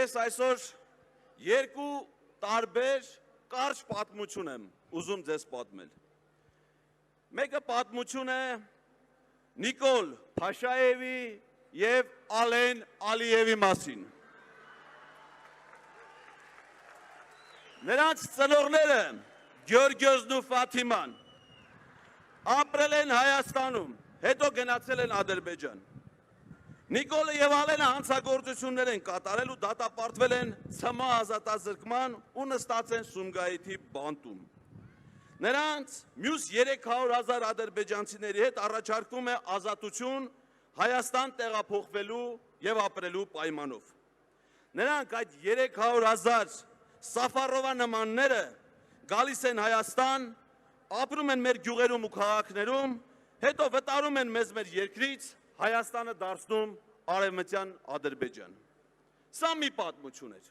Ես այսօր երկու տարբեր կարճ պատմություն եմ ուզում ձեզ պատմել։ Մեկը պատմություն է Նիկոլ Փաշաևի և Ալեն Ալիևի մասին։ Նրանց ծնողները Գյորգյոզն ու Ֆաթիման ապրել են Հայաստանում, հետո գնացել են Ադրբեջան։ Նիկոլը և Ալենը հանցագործություններ են կատարել ու դատապարտվել են ՑՄ ազատազրկման ու նստած են Սումգայիթի բանտում։ Նրանց մյուս 300,000 ադրբեջանցիների հետ առաջարկվում է ազատություն Հայաստան տեղափոխվելու և ապրելու պայմանով։ Նրանք այդ 300,000 Սաֆարովա նմանները գալիս են Հայաստան, ապրում են մեր գյուղերում ու քաղաքներում, հետո վտարում են մեզ մեր երկրից, Հայաստանը դարձնում Արևմտյան Ադրբեջան։ Սա մի պատմություն էր։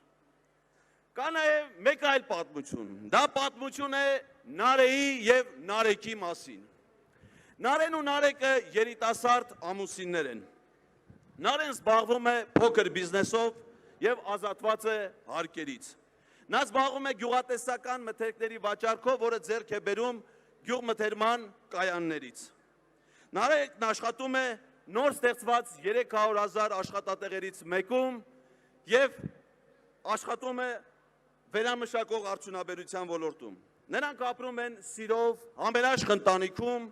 Կա նաև մեկ այլ պատմություն։ Դա պատմություն է Նարեի և Նարեկի մասին։ Նարեն ու Նարեկը երիտասարդ ամուսիններ են։ Նարեն զբաղվում է փոքր բիզնեսով և ազատված է հարկերից։ Նա զբաղվում է գյուղատնտեսական մթերքների վաճառքով, որը ձեռք է բերում գյուղմթերման կայաններից։ Նարեկն աշխատում է նոր ստեղծված 300,000 աշխատատեղերից մեկում և աշխատում է վերամշակող արդյունաբերության ոլորտում։ Նրանք ապրում են սիրով, համերաշխ ընտանիքում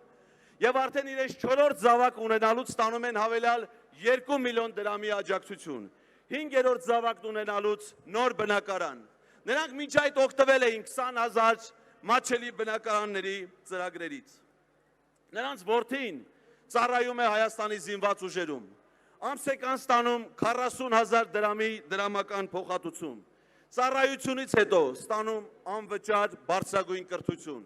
և արդեն իրենց 4-րդ զավակ ունենալուց ստանում են հավելյալ 2 միլիոն դրամի աջակցություն, 5-րդ զավակն ունենալուց նոր բնակարան։ Նրանք մինչ այդ օգտվել էին 20,000 մատչելի բնակարանների ծրագրերից։ Նրանց որդին ծառայում է Հայաստանի զինված ուժերում։ Ամսական ստանում 40,000 դրամի դրամական փոխհատուցում։ Ծառայությունից հետո ստանում անվճար բարձրագույն կրթություն։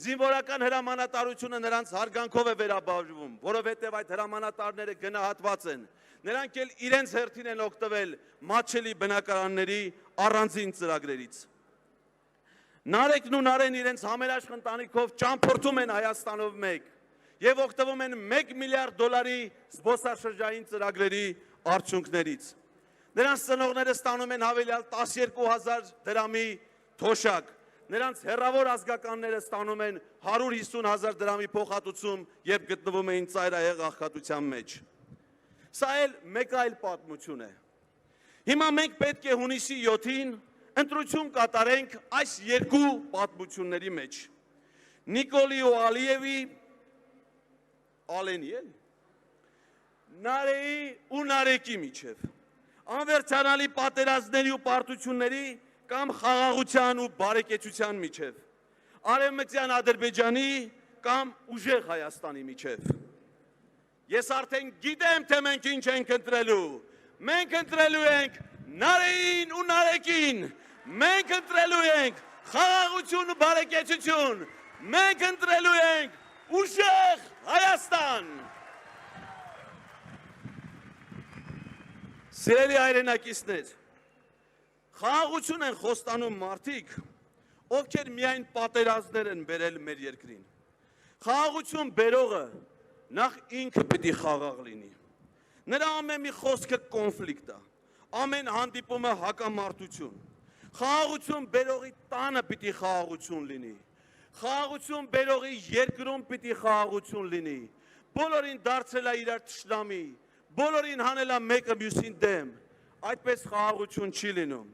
Զինվորական հրամանատարությունը նրանց հարգանքով է վերաբերվում, որովհետև այդ հրամանատարները գնահատված են։ Նրանք էլ իրենց հերթին են օգտվել մատչելի բնակարանների առանձին ծրագրերից։ Նարեկն ու Նարեն իրենց համերաշխ ընտանիքով ճամփորդում են Հայաստանով մեկ և օգտվում են $1 միլիարդ զբոսաշրջային ծրագրերի արդյունքներից։ Նրանց ծնողները ստանում են հավելյալ 12,000 դրամի թոշակ։ Նրանց հեռավոր ազգականները ստանում են 150,000 դրամի փոխհատուցում և գտնվում էին ծայրահեղ աղքատության մեջ։ Սա էլ մեկ այլ պատմություն է։ Հիմա մենք պետք է հունիսի 7-ին ընտրություն կատարենք այս երկու պատմությունների մեջ։ Նիկոլի ու Ալիևի, Ալենի էլ, Նարեի ու Նարեկի միջև, անվերջանալի պատերազմների ու պարտությունների կամ խաղաղության ու բարեկեցության միջև, Արևմտյան Ադրբեջանի կամ ուժեղ Հայաստանի միջև։ Ես արդեն գիտեմ, թե մենք ինչ ենք ընտրելու։ Մենք ընտրելու ենք Նարեին ու Նարեկին։ Մենք ընտրելու ենք խաղաղություն ու բարեկեցություն։ Մենք ընտրելու ենք ուժեղ Հայաստան։ Սիրելի հայրենակիցներ, խաղաղություն են խոստանում մարդիկ, ովքեր միայն պատերազմներ են բերել մեր երկրին։ Խաղաղություն բերողը նախ ինքը պիտի խաղաղ լինի։ Նրա ամեն մի խոսքը կոնֆլիկտ է, ամեն հանդիպումը հակամարտություն։ Խաղաղություն բերողի տանը պիտի խաղաղություն լինի։ Խաղաղություն բերողի երկրում պիտի խաղաղություն լինի։ Բոլորին դարձել է իրար թշնամի, բոլորին հանել է մեկը մյուսին դեմ։ Այդպես խաղաղություն չի լինում։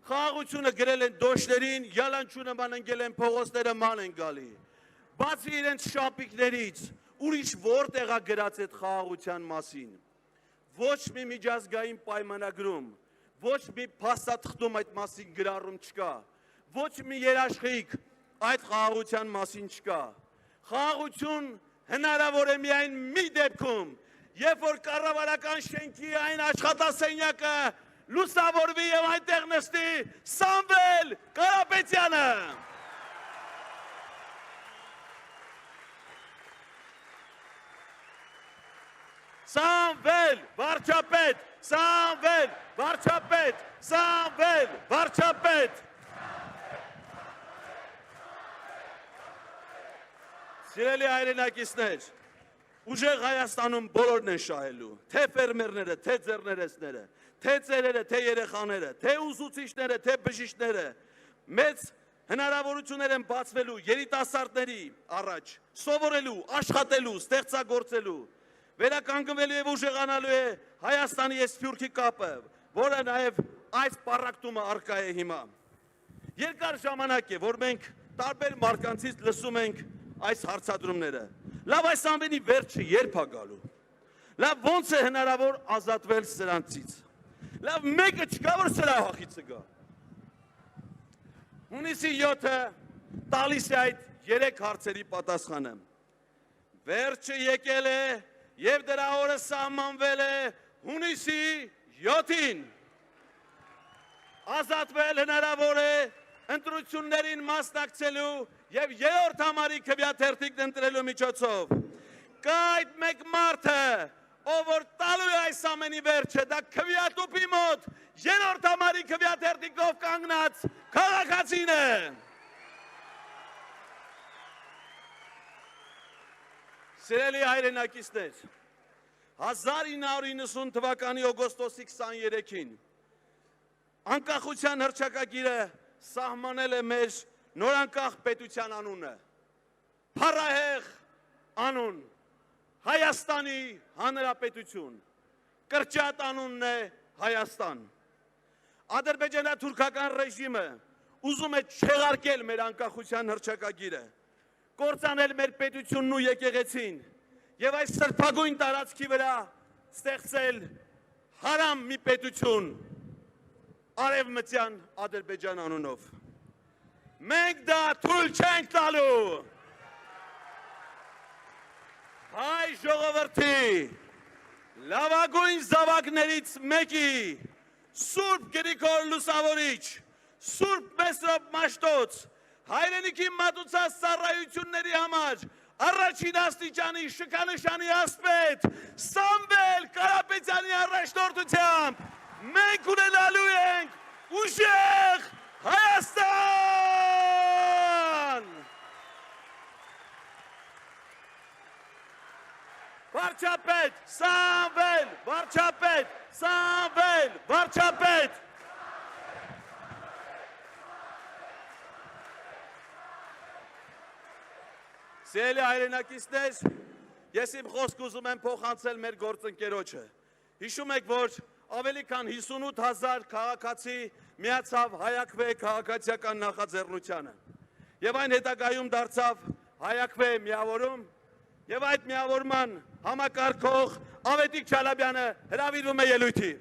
Խաղաղությունը գրել են դոշներին, յալանչու նման ընկել են փողոցները ման են գալի։ Բացի իրենց շապիկներից, ուրիշ որտեղ է գրած այդ խաղաղության մասին։ Ոչ մի միջազգային պայմանագրում, ոչ մի փաստաթղթում այդ մասին գրառում չկա, ոչ մի երաշխիք այդ խաղաղության մասին չկա։ Խաղաղություն հնարավոր է միայն մի դեպքում, երբ որ կառավարական շենքի այն աշխատասենյակը լուսավորվի և այնտեղ նստի Սամվել Կարապետյանը։ Սամվել վարչապետ, Սամվել վարչապետ, Սամվել վարչապետ։ Սիրելի հայրենակիցներ, ուժեղ Հայաստանում բոլորն են շահելու, թե ֆերմերները, թե ձեռներեցները, թե ծերերը, թե երեխաները, թե ուսուցիչները, թե բժիշկները մեծ հնարավորություններ են բացվելու երիտասարդների առաջ, սովորելու, աշխատելու, ստեղծագործելու, վերականգնվելու եւ ուժեղանալու է Հայաստանի եւ Սփյուռքի կապը, որը նաեւ այս պառակտումը արկա է հիմա։ Երկար ժամանակ է, որ մենք տարբեր մարկանցից լսում ենք այս հարցադրումները։ Լավ, այս ամենի վերջը երբ է գալու։ Լավ, ոնց է հնարավոր ազատվել սրանցից։ Լավ, մեկը չկա, որ սրա հախիցը գա։ Հունիսի 7-ը տալիս է այդ 3 հարցերի պատասխանը։ Վերջը եկել է եւ դրա օրը սահմանվել է հունիսի 7-ին։ Ազատվել հնարավոր է ընտրություններին մասնակցելու եւ 3-րդ համարի քվեաթերթիկն ընտրելու միջոցով։ Կա այդ մեկ մարդը, ով որ տալու է այս ամենի վերջը, դա քվեատուփի մոտ 3-րդ համարի քվեաթերթիկով կանգնած քաղաքացին է։ Սիրելի հայրենակիցներ, 1990 թվականի օգոստոսի 23-ին անկախության հռչակագիրը սահմանել է մեր նորանկախ պետության անունը, փառահեղ անուն, Հայաստանի Հանրապետություն, կրճատ անունն է Հայաստան։ Ադրբեջանա-թուրքական ռեժիմը ուզում է չեղարկել մեր անկախության հռչակագիրը, կործանել մեր պետությունն ու եկեղեցին եւ այս սրբագույն տարածքի վրա ստեղծել հարամ մի պետություն արևմտյան Ադրբեջան անունով։ Մենք դա թույլ չենք տալու։ Հայ ժողովրդի լավագույն զավակներից մեկի Սուրբ Գրիգոր Լուսավորիչ, Սուրբ Մեսրոպ Մաշտոց, հայրենիքի մատուցած ծառայությունների համար առաջին աստիճանի շքանշանի ասպետ Սամվել Կարապետյանի առաջնորդությամբ մենք ունենալու ենք ուժեղ Հայաստան։ Վարչապետ Սամվել, վարչապետ Սամվել, վարչապետ։ Սիրելի հայրենակիցներ, ես իմ խոսք ուզում եմ փոխանցել մեր գործընկերոջը։ Հիշում եք, որ ավելի քան 58,000 քաղաքացի միացավ Հայաքվե քաղաքացիական նախաձեռնությանը եւ այն հետագայում դարձավ Հայաքվե միավորում եւ այդ միավորման համակարգող Ավետիք Չալաբյանը հրավիրվում է ելույթի։